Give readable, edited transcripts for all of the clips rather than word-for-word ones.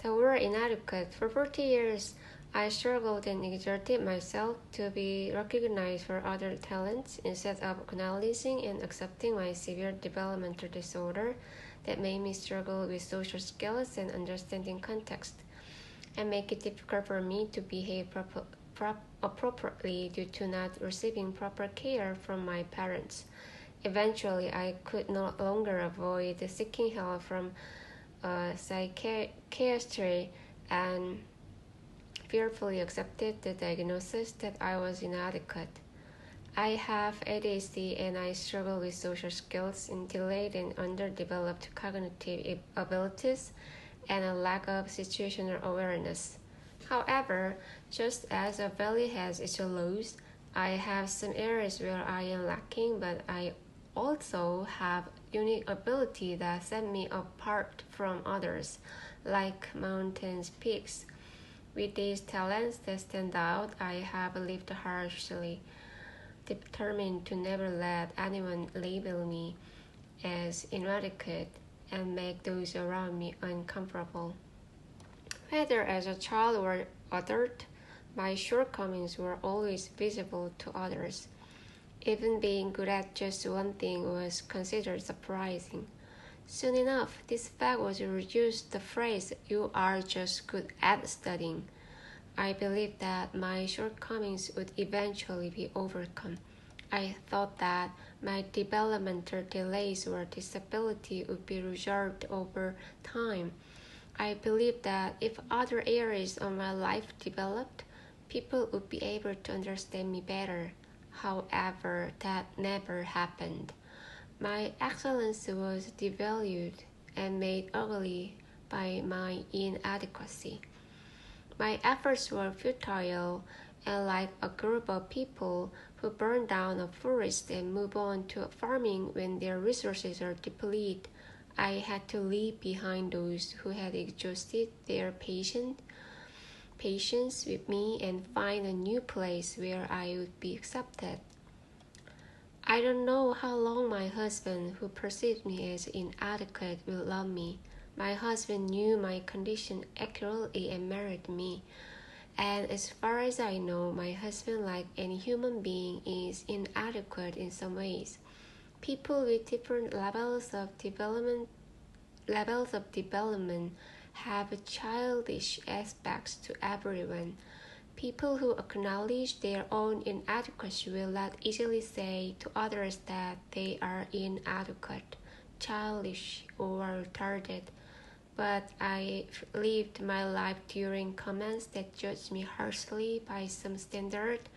The word inadequate. For 40 years, I struggled and exerted myself to be recognized for other talents instead of acknowledging and accepting my severe developmental disorder that made me struggle with social skills and understanding context, and make it difficult for me to behave appropriately due to not receiving proper care from my parents. Eventually, I could no longer avoid seeking help from a psychiatrist and fearfully accepted the diagnosis that I was inadequate. I have ADHD and I struggle with social skills and delayed and underdeveloped cognitive abilities and a lack of situational awareness. However, just as a valley has its lows, I have some areas where I am lacking, but I also have unique ability that set me apart from others, like mountains, peaks. With these talents that stand out, I have lived harshly, determined to never let anyone label me as inadequate and make those around me uncomfortable. Whether as a child or adult, my shortcomings were always visible to others. Even being good at just one thing was considered surprising. Soon enough, this fact was reduced to the phrase, "You are just good at studying." I believed that my shortcomings would eventually be overcome. I thought that my developmental delays or disability would be resolved over time. I believed that if other areas of my life developed, people would be able to understand me better. However, that never happened. My excellence was devalued and made ugly by my inadequacy. My efforts were futile, and like a group of people who burn down a forest and move on to farming when their resources are depleted, I had to leave behind those who had exhausted their patience with me and find a new place where I would be accepted. I don't know how long my husband, who perceived me as inadequate, will love me. My husband knew my condition accurately and married me. And as far as I know, my husband, like any human being, is inadequate in some ways. People with different levels of development have childish aspects to everyone. People who acknowledge their own inadequacy will not easily say to others that they are inadequate, childish, or retarded. But I lived my life during comments that judged me harshly by some standard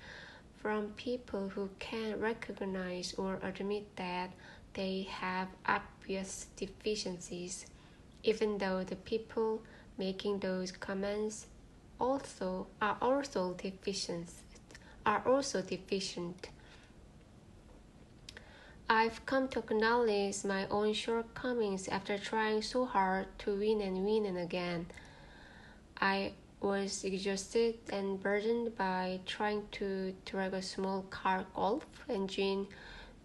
from people who can recognize or admit that they have obvious deficiencies, even though the people making those comments are also deficient. I've come to acknowledge my own shortcomings after trying so hard to win and again. I was exhausted and burdened by trying to drag a small car Golf engine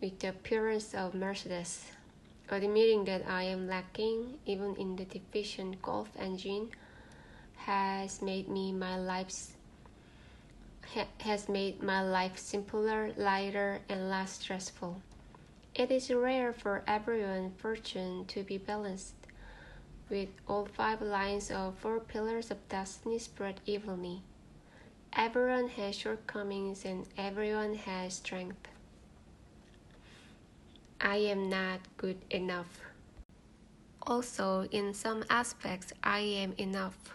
with the appearance of Mercedes. Admitting that I am lacking even in the deficient Golf engine has made my life simpler, lighter, and less stressful. It is rare for everyone's fortune to be balanced, with all 5 lines of 4 pillars of destiny spread evenly. Everyone has shortcomings and everyone has strength. I am not good enough. Also, in some aspects, I am enough.